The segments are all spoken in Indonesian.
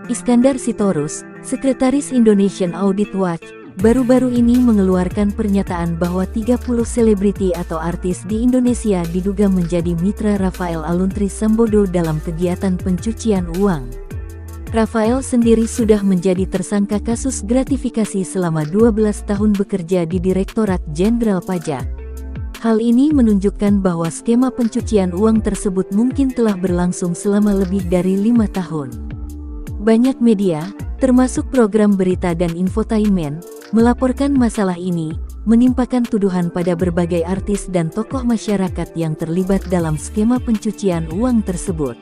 Iskandar Sitorus, Sekretaris Indonesian Audit Watch, baru-baru ini mengeluarkan pernyataan bahwa 30 selebriti atau artis di Indonesia diduga menjadi mitra Rafael Aluntri Sambodo dalam kegiatan pencucian uang. Rafael sendiri sudah menjadi tersangka kasus gratifikasi selama 12 tahun bekerja di Direktorat Jenderal Pajak. Hal ini menunjukkan bahwa skema pencucian uang tersebut mungkin telah berlangsung selama lebih dari 5 tahun. Banyak media, termasuk program berita dan infotainment, melaporkan masalah ini, menimpakan tuduhan pada berbagai artis dan tokoh masyarakat yang terlibat dalam skema pencucian uang tersebut.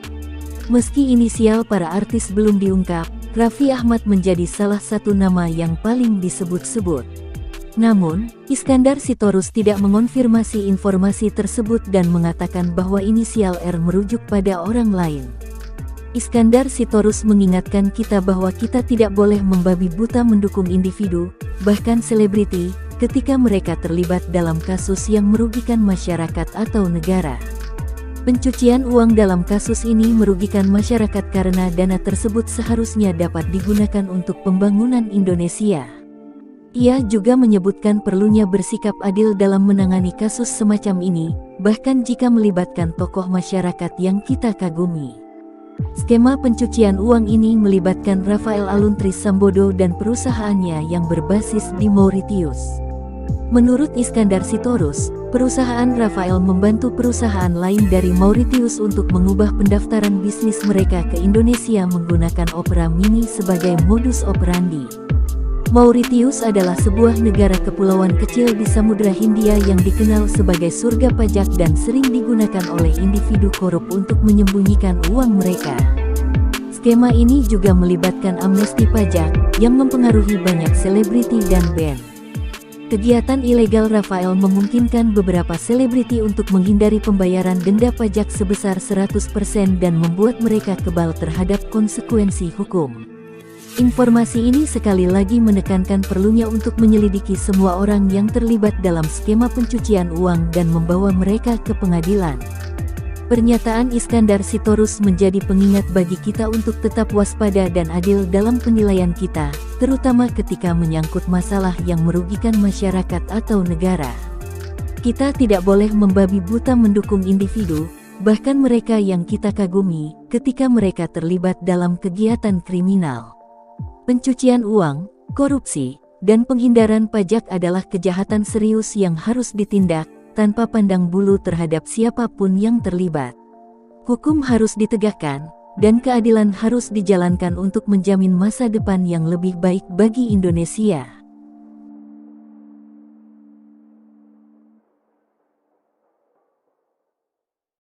Meski inisial para artis belum diungkap, Raffi Ahmad menjadi salah satu nama yang paling disebut-sebut. Namun, Iskandar Sitorus tidak mengonfirmasi informasi tersebut dan mengatakan bahwa inisial R merujuk pada orang lain. Iskandar Sitorus mengingatkan kita bahwa kita tidak boleh membabi buta mendukung individu, bahkan selebriti, ketika mereka terlibat dalam kasus yang merugikan masyarakat atau negara. Pencucian uang dalam kasus ini merugikan masyarakat karena dana tersebut seharusnya dapat digunakan untuk pembangunan Indonesia. Ia juga menyebutkan perlunya bersikap adil dalam menangani kasus semacam ini, bahkan jika melibatkan tokoh masyarakat yang kita kagumi. Skema pencucian uang ini melibatkan Rafael Aluntri Sambodo dan perusahaannya yang berbasis di Mauritius. Menurut Iskandar Sitorus, perusahaan Rafael membantu perusahaan lain dari Mauritius untuk mengubah pendaftaran bisnis mereka ke Indonesia menggunakan Opera Mini sebagai modus operandi. Mauritius adalah sebuah negara kepulauan kecil di Samudra Hindia yang dikenal sebagai surga pajak dan sering digunakan oleh individu korup untuk menyembunyikan uang mereka. Skema ini juga melibatkan amnesti pajak, yang mempengaruhi banyak selebriti dan band. Kegiatan ilegal Rafael memungkinkan beberapa selebriti untuk menghindari pembayaran denda pajak sebesar 100% dan membuat mereka kebal terhadap konsekuensi hukum. Informasi ini sekali lagi menekankan perlunya untuk menyelidiki semua orang yang terlibat dalam skema pencucian uang dan membawa mereka ke pengadilan. Pernyataan Iskandar Sitorus menjadi pengingat bagi kita untuk tetap waspada dan adil dalam penilaian kita, terutama ketika menyangkut masalah yang merugikan masyarakat atau negara. Kita tidak boleh membabi buta mendukung individu, bahkan mereka yang kita kagumi, ketika mereka terlibat dalam kegiatan kriminal. Pencucian uang, korupsi, dan penghindaran pajak adalah kejahatan serius yang harus ditindak, tanpa pandang bulu terhadap siapapun yang terlibat. Hukum harus ditegakkan, dan keadilan harus dijalankan untuk menjamin masa depan yang lebih baik bagi Indonesia.